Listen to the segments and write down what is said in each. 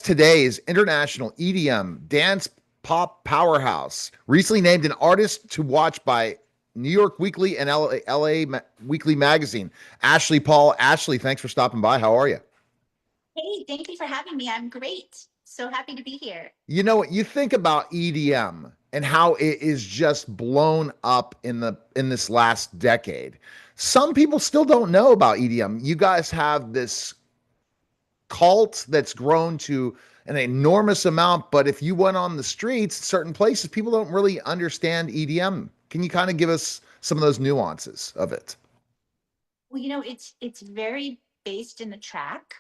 Today is International EDM Dance Pop Powerhouse, recently named an artist to watch by New York Weekly and LA Weekly Magazine. Ashley Paul, Ashley, thanks for stopping by. How are you? Hey, thank you for having me. I'm great. So happy to be here. You know what? You think about EDM and how it is just blown up in this last decade. Some people still don't know about EDM. You guys have this cult that's grown to an enormous amount. But if you went on the streets, certain places, people don't really understand EDM. Can you kind of give us some of those nuances of it? Well, it's very based in the track.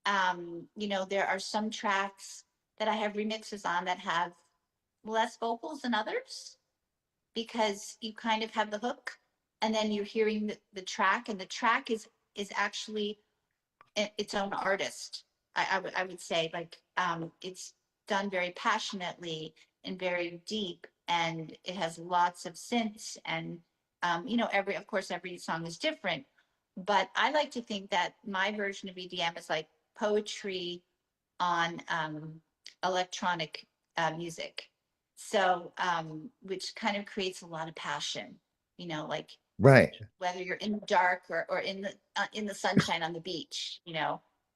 There are some tracks that I have remixes on that have less vocals than others because you kind of have the hook and then you're hearing the track, and the track is actually its own artist. I would say, like, it's done very passionately and very deep, and it has lots of synths, and every of course every song is different, but I like to think that my version of EDM is like poetry on electronic music. So, which kind of creates a lot of passion, like Right. whether you're in the dark or in the sunshine on the beach, It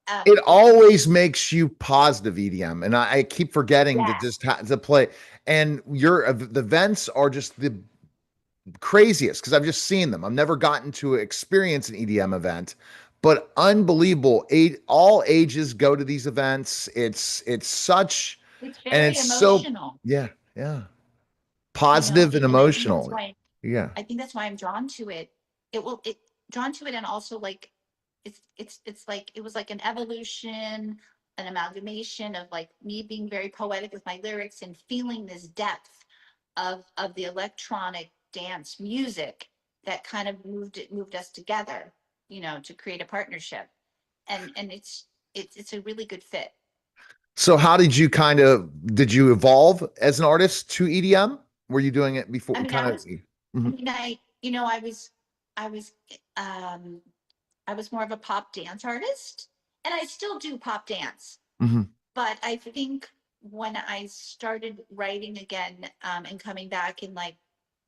um, always makes you positive EDM, and I keep forgetting to yes, just to play. And your the events are just the craziest because I've just seen them. I've never gotten to experience an EDM event, but unbelievable. All ages go to these events. It's such, it's and very it's so, emotional, yeah, yeah, positive and and I think that's emotional. why Yeah. I'm drawn to it. It drawn to it, and also like it's like it was like an evolution, an amalgamation of like me being very poetic with my lyrics and feeling this depth of the electronic dance music that kind of moved us together, to create a partnership, and it's a really good fit. So how did you evolve as an artist to EDM? Were you doing it before I mean, kind I of? was, I Mhm, mean, I was, um, I was more of a pop dance artist, and I still do pop dance. mhm. But I think when I started writing again, and coming back in like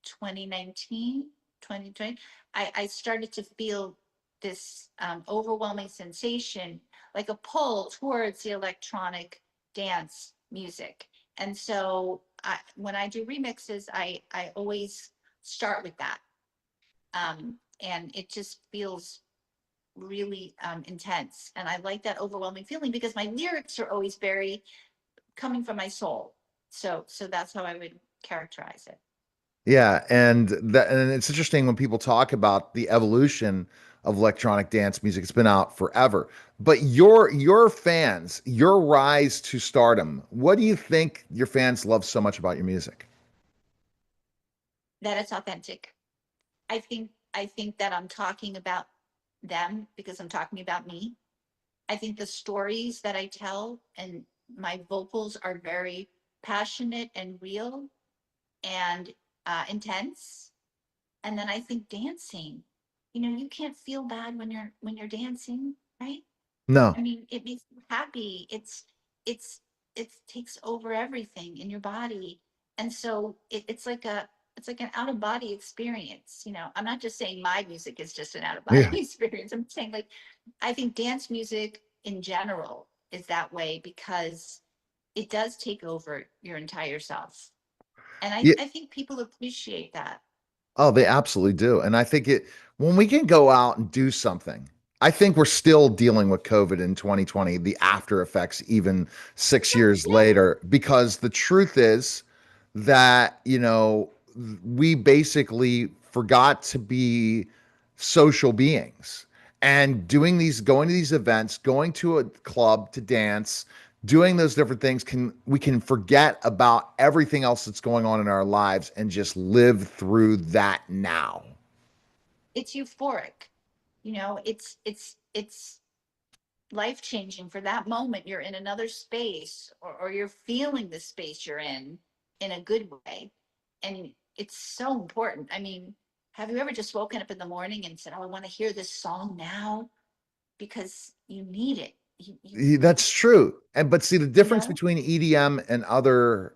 2019, 2020, I started to feel this overwhelming sensation, like a pull towards the electronic dance music. And so when I do remixes, I always start with that. And it just feels really intense. And I like that overwhelming feeling because my lyrics are always very coming from my soul. So that's how I would characterize it. Yeah, and it's interesting when people talk about the evolution of electronic dance music. It's been out forever. But your fans, your rise to stardom, what do you think your fans love so much about your music? That it's authentic. I think that I'm talking about them because I'm talking about me. I think the stories that I tell and my vocals are very passionate and real and intense. And then I think dancing, you can't feel bad when you're dancing, right? I No. mean, it makes you happy. It's it takes over everything in your body, and so it's like an out of body experience. I'm not just saying my music is just an out of body Yeah. experience. I'm saying, like, I think dance music in general is that way because it does take over your entire self, and I Yeah. I think people appreciate that. Oh, they absolutely do. And I think it when we can go out and do something, I think we're still dealing with COVID in 2020, the after effects, even 6 years Yeah, later, because the truth is that, we basically forgot to be social beings and going to these events, going to a club to dance, doing those different things we can forget about everything else that's going on in our lives and just live through that now. it's euphoric. It's life changing for that moment. You're in another space, or you're feeling the space you're in a good way. And it's so important. I mean, have you ever just woken up in the morning and said, oh, I want to hear this song now? Because you need it. like, That's true. And but see, the you difference know, between EDM and other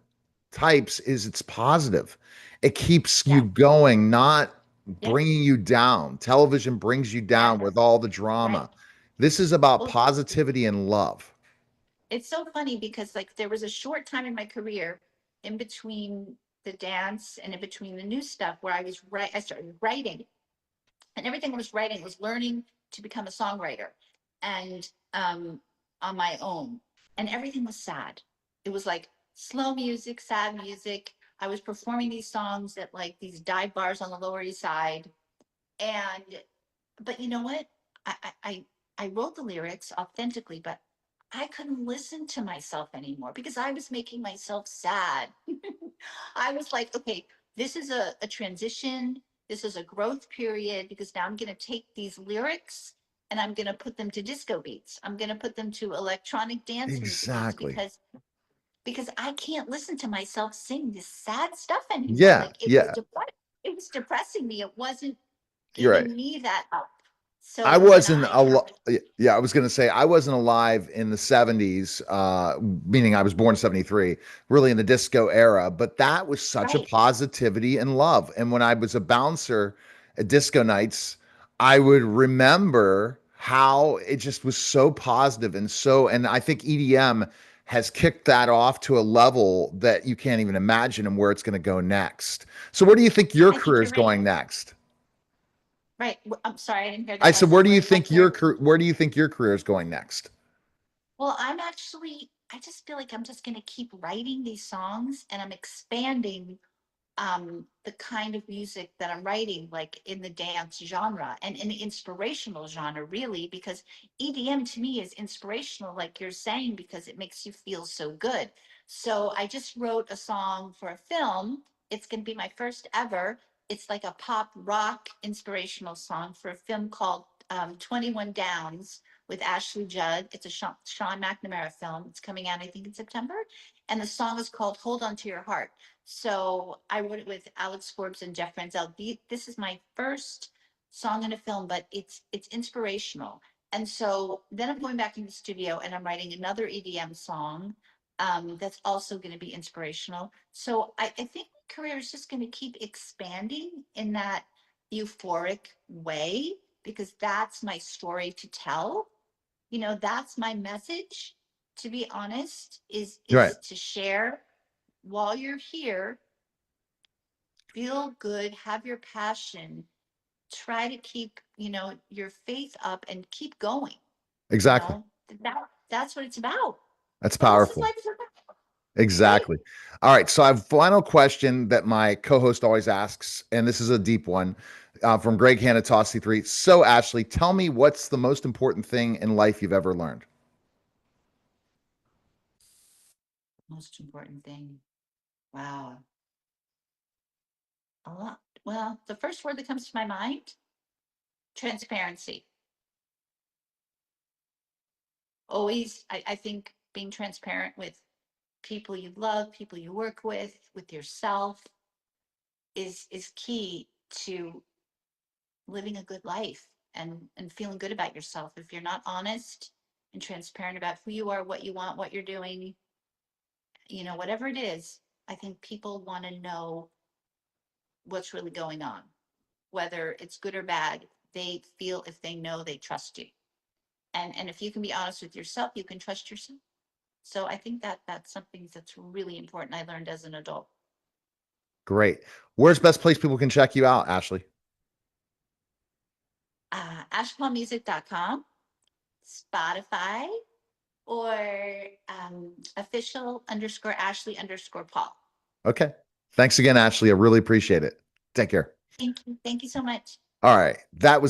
types is it's positive. It keeps you yeah, going, not yeah, bringing you down. Television brings you yeah, down with all the right. drama. This is about Well, positivity and love. it's so funny because like there was a short time in my career in between the dance and in between the new stuff where I started writing, and everything I was writing was learning to become a songwriter and on my own. And everything was sad. It was like slow music, sad music. I was performing these songs at like these dive bars on the Lower East Side. And but you know what? I I I I wrote the lyrics authentically, but I couldn't listen to myself anymore because I was making myself sad. I was like, okay, this is a transition. This is a growth period because now I'm going to take these lyrics and I'm going to put them to disco beats. I'm going to put them to electronic dance music beats Exactly. because I can't listen to myself sing this sad stuff anymore. Yeah, Like yeah, it was depressing me. It wasn't you're right. giving me that up. I So when wasn't I a have, yeah, I was going to say I wasn't alive in the 70s, meaning I was born in 73, really in the disco era, but that was such a right, positivity and love. And when I was a bouncer at disco nights, I would remember how it just was so positive and and I think EDM has kicked that off to a level that you can't even imagine and where it's going to go next. So where do you think your I think career you're is right. going next? Right. I'm sorry, I didn't hear I that said, last part. Where's my career? where do you think your career is going next? Well, I just feel like I'm just going to keep writing these songs and I'm expanding the kind of music that I'm writing, like in the dance genre and in the inspirational genre, really, because EDM to me is inspirational, like you're saying, because it makes you feel so good. So I just wrote a song for a film. It's going to be my first ever. It's like a pop rock inspirational song for a film called 21 Downs with Ashley Judd. It's a Sean McNamara film. It's coming out, I think, in September. And the song is called Hold On to Your Heart. So I wrote it with Alex Forbes and Jeff Ranzel. This is my first song in a film, but it's inspirational. And so then I'm going back in the studio and I'm writing another EDM song that's also going to be inspirational. So I think my career is just going to keep expanding in that euphoric way because that's my story to tell. You know, that's my message, to be honest, You're right. is to share while you're here, feel good, have your passion, try to keep, your faith up and keep going. You Exactly. know, that's what it's about. That's What else is powerful. life is about? Right? Exactly. All right. So I have a final question that my co-host always asks, and this is a deep one from Greg Hanatossi 3. So Ashley, tell me what's the most important thing in life you've ever learned? Most important thing. Wow. A lot. Well, the first word that comes to my mind, transparency. Always, I think being transparent with people you love, people you work with yourself is key to living a good life and feeling good about yourself. If you're not honest and transparent about who you are, what you want, what you're doing, whatever it is, I think people want to know what's really going on, whether it's good or bad. They feel if they know, they trust you. And if you can be honest with yourself, you can trust yourself. So I think that that's something that's really important I learned as an adult. Great. Where's the best place people can check you out, Ashley? Ashpawmusic.com, Spotify, or official underscore Ashley underscore Paul. Okay. Thanks again, Ashley. I really appreciate it. Take care. Thank you. Thank you so much. All right. That was